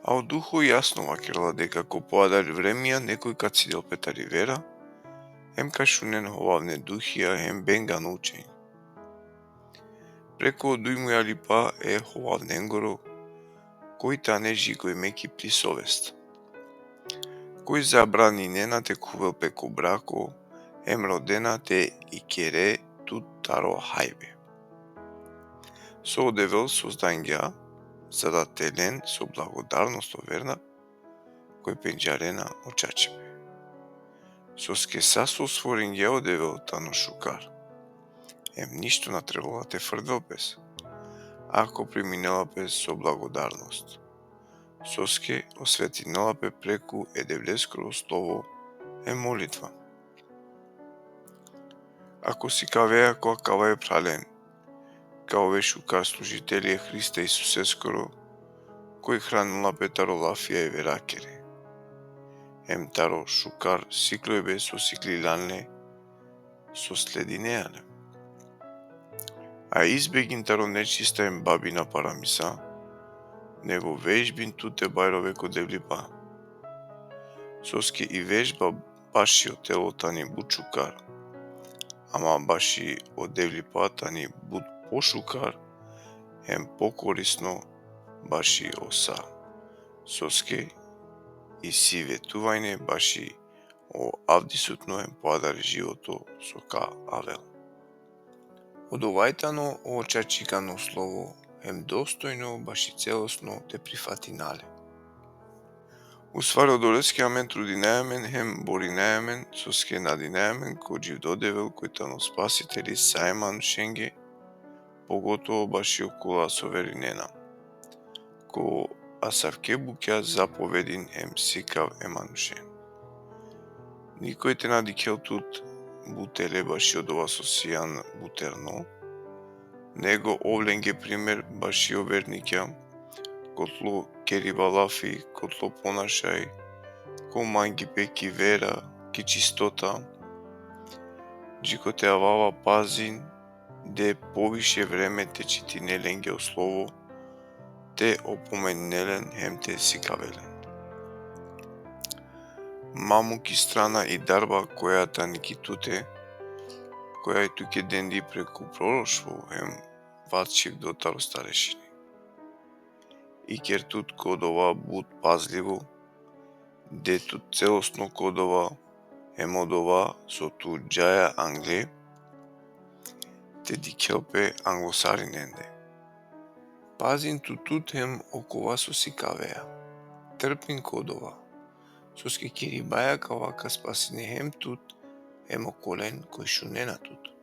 А од духо јасно вакерла дека ко поадар времија некој кад сидел петари вера, ем кашунен ховавне духија ем бенга научени. Преко дујму јали па е ховавненгоро, кој танежи кој меки при совест. Кој забрани нена те кувел пеко брако, ем родена те и кере тут таро хајбе. Со одевел создања, задателен со благодарност верна, кој пенџарена очачепе. Со скеса со сворин ја одевел тано шукар. Ем ништо на требало да те фрдвел пес, ако преминела пес со благодарност. Соске осветинела пе преку едевлескоро слово е молитва. Ако си кавеа која кава е прален, као ве шукар служителија Христа Исусескоро, кој хранила пе таро лафија и веракере. Ем таро шукар сикло бе со сиклиланле, со слединеале. А избегин таро нечиста ем бабина парамиса, него вежбин туте бајрове ко девлипа. Соске и вежба баши од тело тани бучукар, ама баши од девлипа тани буд пошукар, ем покорисно баши оса. Соске и си ветувајне баши о авдисутно ем поадари живото со ка Авел. Од овајтано очачикано слово ем достојно баши целосно те прифатинале. Усвари од олески амен трудинајамен хем боринајамен соске надинајамен кој жив додевел кој тано спасители сајман шенге, поготово баши окола со веринена. Ко асавке букја заповедин ем сикав емануше. Никој те надикел тут бутеле баши од ова сосијан бутерно, него овленге пример баши оверникја, котло кериба лафи, котло понашај, ко манги пеки вера, ки чистота, джико те авава пазин, де повише време те читинеленге о слово, те опоменелен хем те сикавелен. Мамуки страна и дарба која таники туте, која и туке денди преку пророштво ем ватшив до таро старешини. И кер тут кодова буд пазливо, де тут целосно кодова ем одова со ту джаја англе, те дикелпе англосариненде. Пазин тут ем окова со сикавеа, трпин кодова, соске кери баја кавака спасине хем тут ем околен кој шунена тут.